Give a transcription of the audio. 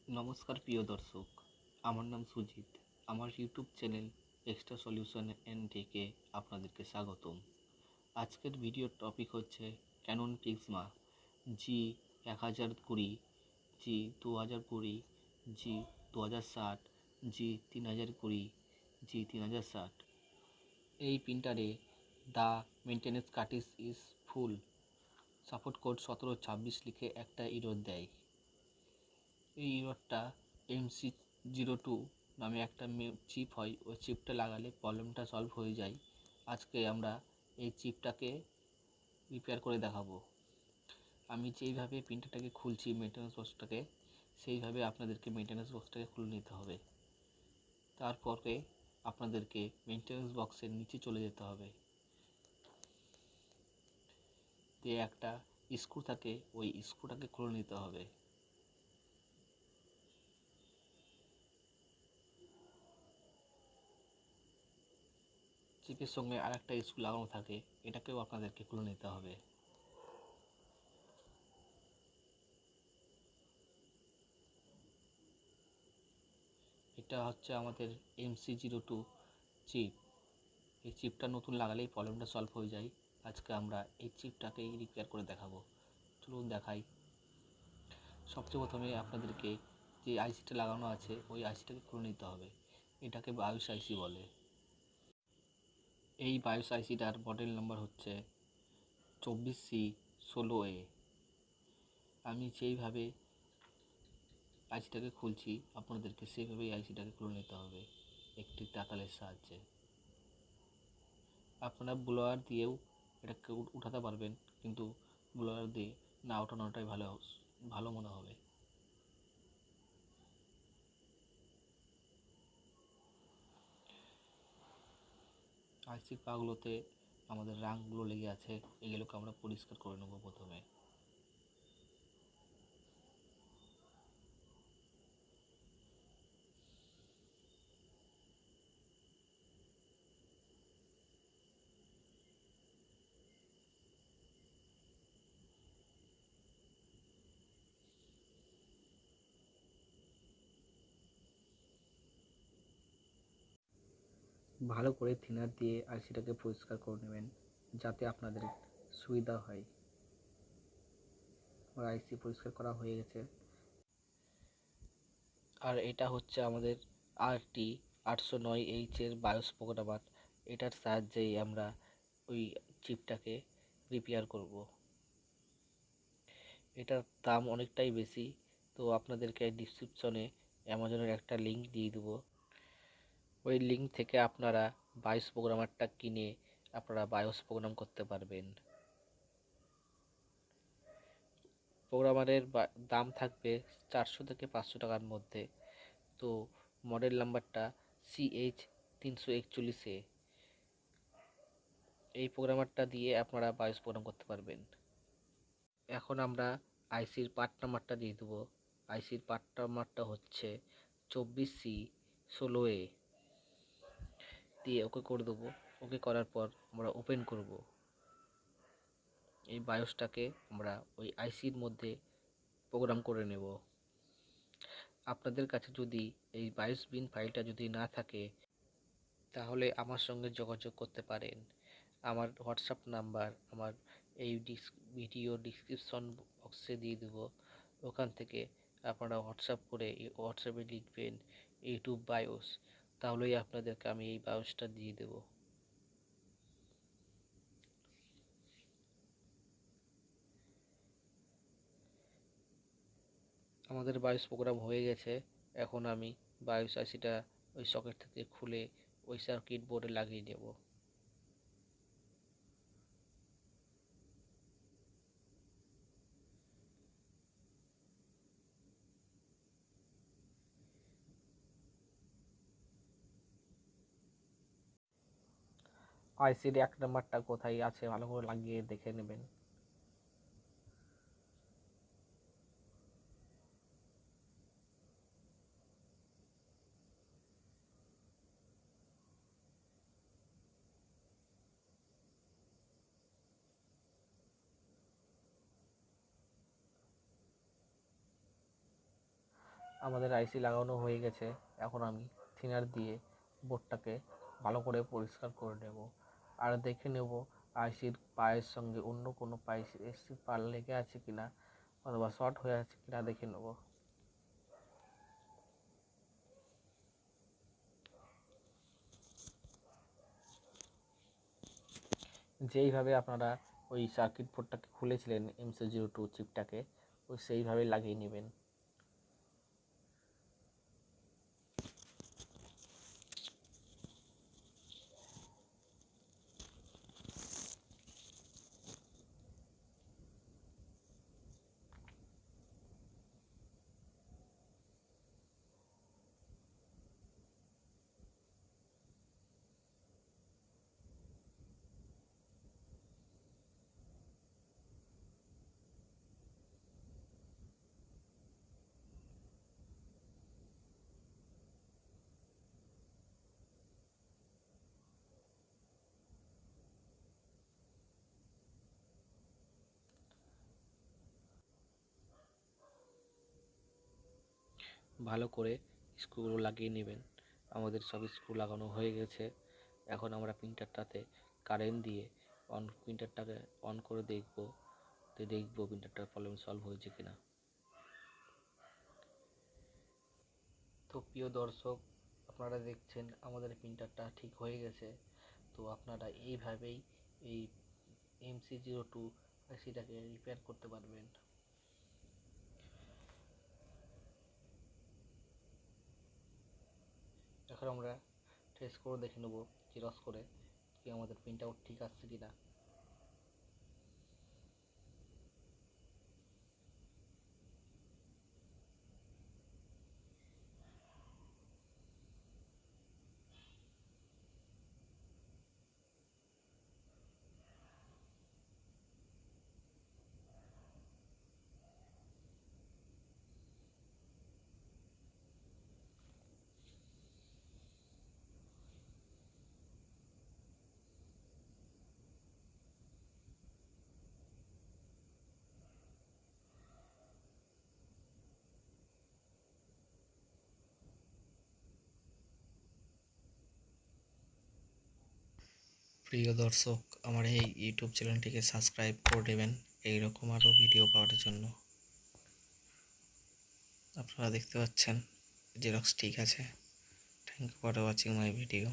নমস্কার প্রিয় দর্শক, আমার নাম সুজিত। আমার YouTube channel extra solution N থেকে আপনাদেরকে স্বাগতম। আজকের ভিডিওর টপিক হচ্ছে Canon পিক্সমা G1020, G2020, G2060, G3020, G3060। এই প্রিন্টারে the maintenance cartridge is full, support code 1726 লিখে একটা এরর দেয়। এই এররটা Mc-02 নামে একটা চিপ হয়, ওই চিপটা লাগালে প্রবলেমটা সলভ হয়ে যায়। আজকে আমরা এই চিপটাকে রিপেয়ার করে দেখাবো। আমি যেইভাবে প্রিন্টারটাকে খুলছি মেনটেন্যান্স বক্সটাকে, সেইভাবে আপনাদেরকে মেনটেন্যান্স বক্সটাকে খুলে নিতে হবে। তারপরে আপনাদেরকে মেনটেন্যান্স বক্সের নিচে চলে যেতে হবে, দিয়ে একটা স্ক্রু থাকে, ওই স্ক্রুটাকে খুলে নিতে হবে। চিপের সঙ্গে আরেকটা স্ক্রু লাগানো থাকে, এটাকেও আপনাদেরকে খুলে নিতে হবে। এটা হচ্ছে আমাদের Mc-02 চিপ। এই চিপটা নতুন লাগালেই প্রবলেমটা সলভ হয়ে যায়। আজকে আমরা এই চিপটাকেই রিপেয়ার করে দেখাবো। চলুন দেখাই। সবচেয়ে প্রথমে আপনাদেরকে যে আইসিটা লাগানো আছে ওই আইসিটাকে খুলে নিতে হবে। এটাকে বায়োস আইসি বলে। এই বায়োস আইসিটার মডেল নাম্বার হচ্ছে 24C16A। আমি যেইভাবে আইসিটাকে খুলছি আপনাদেরকে সেইভাবেই আইসিটাকে খুলে নিতে হবে একটি তাতালের সাহায্যে। আপনারা ব্লোয়ার দিয়েও এটাকে উঠাতে পারবেন, কিন্তু ব্লোয়ার দিয়ে না ওঠানোটাই ভালো মনে হবে। আইসির পাগুলোতে আমাদের রাংগুলো লেগে আছে, এগুলোকে আমরা পরিষ্কার করে নেব প্রথমে। ভালো করে থিনার দিয়ে আইসিটাকে পরিষ্কার করে নেবেন, যাতে আপনাদের সুবিধা হয়। আমার আইসি পরিষ্কার করা হয়ে গেছে। আর এটা হচ্ছে আমাদের RT809H এর বায়োস প্রোগ্রামার। এটার সাহায্যেই আমরা ওই চিপটাকে রিপেয়ার করব। এটার দাম অনেকটাই বেশি, তো আপনাদেরকে ডিসক্রিপশনে অ্যামাজনের একটা লিঙ্ক দিয়ে দেবো। ওই লিঙ্ক থেকে আপনারা বায়োস প্রোগ্রামারটা কিনে আপনারা বায়োস প্রোগ্রাম করতে পারবেন। প্রোগ্রামারের দাম থাকবে 400 থেকে 500 টাকার মধ্যে। তো মডেল নাম্বারটা CH341A। এই প্রোগ্রামারটা দিয়ে আপনারা বায়োস প্রোগ্রাম করতে পারবেন। এখন আমরা আইসির পার্ট নাম্বারটা দিয়ে দেবো। আইসির পার্ট নাম্বারটা হচ্ছে 24C16A। দিয়ে ওকে করে দেবো। ওকে করার পর আমরা ওপেন করব। এই বায়োসটাকে আমরা ওই আইসির মধ্যে প্রোগ্রাম করে নেব। আপনাদের কাছে যদি এই বায়োস বিন ফাইলটা যদি না থাকে, তাহলে আমার সঙ্গে যোগাযোগ করতে পারেন। আমার হোয়াটসঅ্যাপ নাম্বার আমার এই ভিডিও ডিসক্রিপশন বক্সে দিয়ে দেবো। ওখান থেকে আপনারা হোয়াটসঅ্যাপ করে হোয়াটসঅ্যাপে লিখবেন ইউটিউব বায়োস, তাহলেই আপনাদেরকে আমি এই বায়োসটা দিয়ে দেব। আমাদের বায়োস প্রোগ্রাম হয়ে গেছে। এখন আমি বায়োস আইসিটা ওই সকেট থেকে খুলে ওই সার্কিট বোর্ডে লাগিয়ে নেব। আইসির এক নাম্বারটা কোথায় আছে ভালো করে লাগিয়ে দেখে নেবেন। আমাদের আইসি লাগানো হয়ে গেছে। এখন আমি থিনার দিয়ে বোর্ডটাকে ভালো করে পরিষ্কার করে নেব, আর দেখে নেব আইসির পায়ের সঙ্গে অন্য কোনো আইসির পাল লেগে আছে কিনা অথবা শর্ট হয়ে আছে কিনা দেখে নেব। যেইভাবে আপনারা ওই সার্কিট বোর্ডটাকে খুলেছিলেন MC-02 চিপটাকে, ওই সেইভাবে লাগিয়ে নেবেন। ভালো করে স্ক্রুগুলো লাগিয়ে নেবেন। আমাদের সব স্ক্রু লাগানো হয়ে গেছে। এখন আমরা প্রিন্টারটাতে কারেন্ট দিয়ে প্রিন্টারটাকে অন করে দেখব প্রিন্টারটার প্রবলেম সলভ হয়েছে কিনা। তো প্রিয় দর্শক, আপনারা দেখছেন আমাদের প্রিন্টারটা ঠিক হয়ে গেছে। তো আপনারা এইভাবেই এই MC-02 আইসিটাকে রিপেয়ার করতে পারবেন। এখন আমরা টেস্ট করে দেখে নেব জেরক্স করে কি আমাদের প্রিন্ট আউট ঠিক আসছে কিনা। প্রিয় দর্শক, আমার এই ইউটিউব চ্যানেলটিকে সাবস্ক্রাইব করে দেবেন এইরকম আরও ভিডিও পাওয়ার জন্য। আপনারা দেখতে পাচ্ছেন জেরক্স ঠিক আছে। Thank you for watching my video.